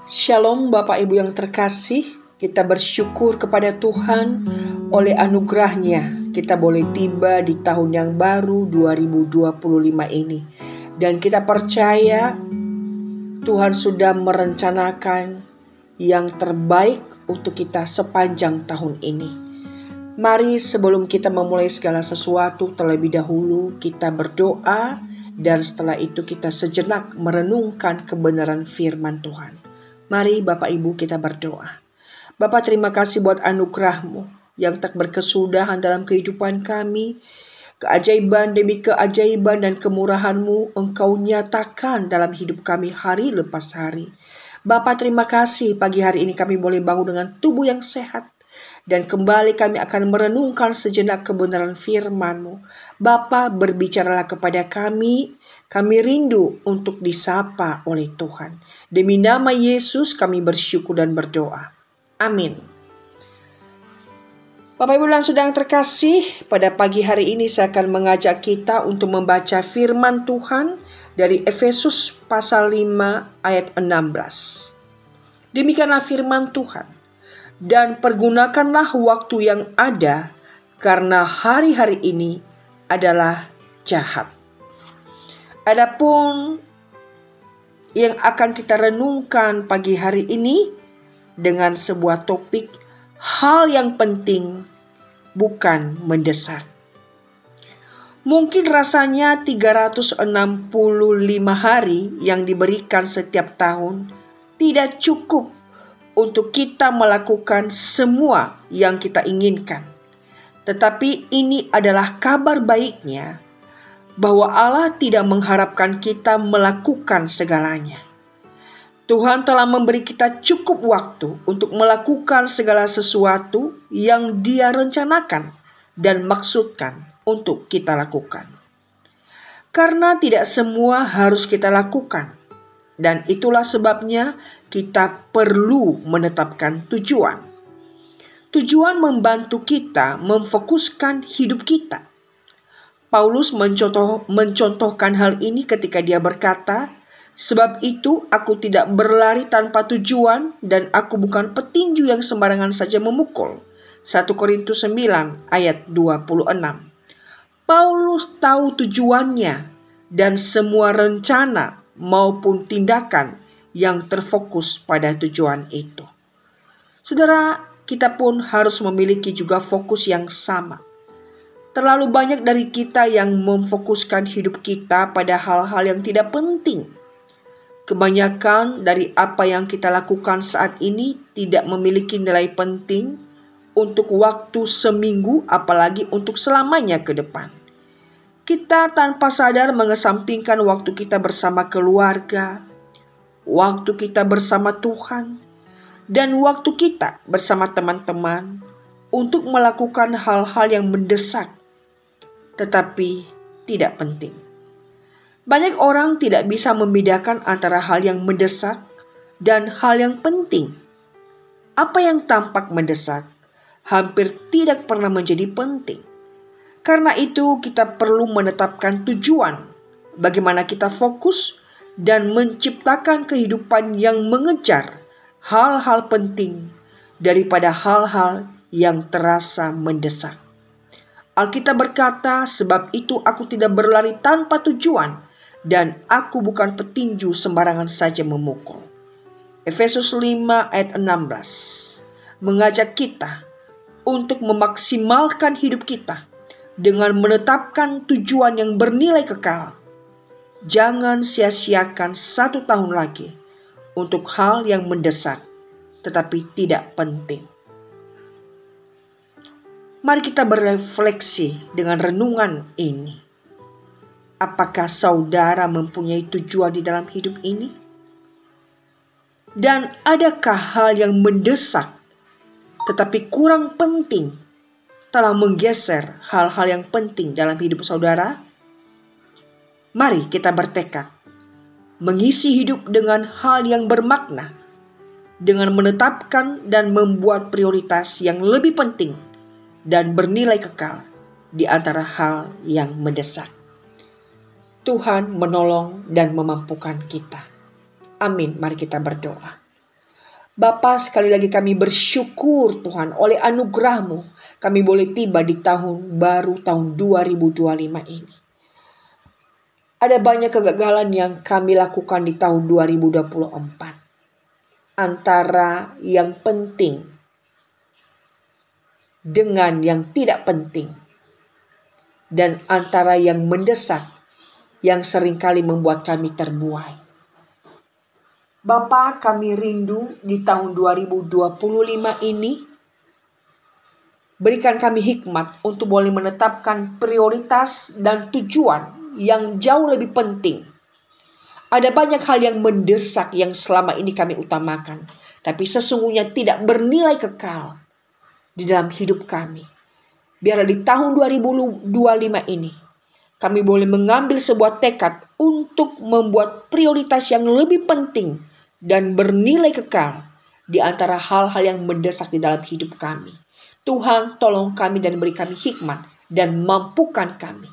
Shalom Bapak Ibu yang terkasih, kita bersyukur kepada Tuhan oleh anugerahnya kita boleh tiba di tahun yang baru 2025 ini. Dan kita percaya Tuhan sudah merencanakan yang terbaik untuk kita sepanjang tahun ini. Mari sebelum kita memulai segala sesuatu terlebih dahulu kita berdoa dan setelah itu kita sejenak merenungkan kebenaran firman Tuhan. Mari Bapak Ibu kita berdoa. Bapak terima kasih buat anugerah-Mu yang tak berkesudahan dalam kehidupan kami. Keajaiban demi keajaiban dan kemurahan-Mu Engkau nyatakan dalam hidup kami hari lepas hari. Bapak terima kasih pagi hari ini kami boleh bangun dengan tubuh yang sehat. Dan kembali kami akan merenungkan sejenak kebenaran firman-Mu. Bapa berbicaralah kepada kami rindu untuk disapa oleh Tuhan. Demi nama Yesus kami bersyukur dan berdoa. Amin. Bapak Ibu dan Saudara yang terkasih, pada pagi hari ini saya akan mengajak kita untuk membaca firman Tuhan dari Efesus pasal 5 ayat 16. Demikianlah firman Tuhan. Dan pergunakanlah waktu yang ada, karena hari-hari ini adalah jahat. Adapun yang akan kita renungkan pagi hari ini dengan sebuah topik, hal yang penting bukan mendesak. Mungkin rasanya 365 hari yang diberikan setiap tahun tidak cukup untuk kita melakukan semua yang kita inginkan. Tetapi ini adalah kabar baiknya bahwa Allah tidak mengharapkan kita melakukan segalanya. Tuhan telah memberi kita cukup waktu untuk melakukan segala sesuatu yang Dia rencanakan dan maksudkan untuk kita lakukan. Karena tidak semua harus kita lakukan. Dan itulah sebabnya kita perlu menetapkan tujuan. Tujuan membantu kita memfokuskan hidup kita. Paulus mencontohkan hal ini ketika dia berkata, "Sebab itu aku tidak berlari tanpa tujuan dan aku bukan petinju yang sembarangan saja memukul." 1 Korintus 9 ayat 26. Paulus tahu tujuannya dan semua rencana maupun tindakan yang terfokus pada tujuan itu. Saudara, kita pun harus memiliki juga fokus yang sama. Terlalu banyak dari kita yang memfokuskan hidup kita pada hal-hal yang tidak penting. Kebanyakan dari apa yang kita lakukan saat ini tidak memiliki nilai penting untuk waktu seminggu, apalagi untuk selamanya ke depan. Kita tanpa sadar mengesampingkan waktu kita bersama keluarga, waktu kita bersama Tuhan, dan waktu kita bersama teman-teman untuk melakukan hal-hal yang mendesak, tetapi tidak penting. Banyak orang tidak bisa membedakan antara hal yang mendesak dan hal yang penting. Apa yang tampak mendesak hampir tidak pernah menjadi penting. Karena itu kita perlu menetapkan tujuan bagaimana kita fokus dan menciptakan kehidupan yang mengejar hal-hal penting daripada hal-hal yang terasa mendesak. Alkitab berkata, "Sebab itu aku tidak berlari tanpa tujuan dan aku bukan petinju sembarangan saja memukul." Efesus 5 ayat 16 mengajak kita untuk memaksimalkan hidup kita dengan menetapkan tujuan yang bernilai kekal. Jangan sia-siakan 1 tahun lagi untuk hal yang mendesak tetapi tidak penting. Mari kita berefleksi dengan renungan ini. Apakah saudara mempunyai tujuan di dalam hidup ini? Dan adakah hal yang mendesak tetapi kurang penting telah menggeser hal-hal yang penting dalam hidup saudara? Mari kita bertekad mengisi hidup dengan hal yang bermakna, dengan menetapkan dan membuat prioritas yang lebih penting dan bernilai kekal di antara hal yang mendesak. Tuhan menolong dan memampukan kita. Amin. Mari kita berdoa. Bapa, sekali lagi kami bersyukur Tuhan oleh anugerah-Mu kami boleh tiba di tahun baru tahun 2025 ini. Ada banyak kegagalan yang kami lakukan di tahun 2024. Antara yang penting dengan yang tidak penting. Dan antara yang mendesak yang seringkali membuat kami terbuai. Bapa, kami rindu di tahun 2025 ini, berikan kami hikmat untuk boleh menetapkan prioritas dan tujuan yang jauh lebih penting. Ada banyak hal yang mendesak yang selama ini kami utamakan, tapi sesungguhnya tidak bernilai kekal di dalam hidup kami. Biarlah di tahun 2025 ini, kami boleh mengambil sebuah tekad untuk membuat prioritas yang lebih penting dan bernilai kekal di antara hal-hal yang mendesak di dalam hidup kami. Tuhan, tolong kami dan beri kami hikmat dan mampukan kami.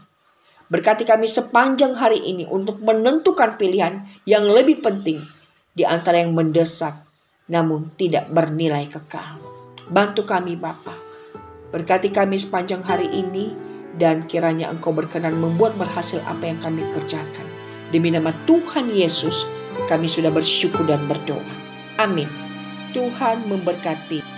Berkati kami sepanjang hari ini untuk menentukan pilihan yang lebih penting di antara yang mendesak namun tidak bernilai kekal. Bantu kami Bapa. Berkati kami sepanjang hari ini dan kiranya Engkau berkenan membuat berhasil apa yang kami kerjakan. Demi nama Tuhan Yesus, kami sudah bersyukur dan berdoa. Amin. Tuhan memberkati.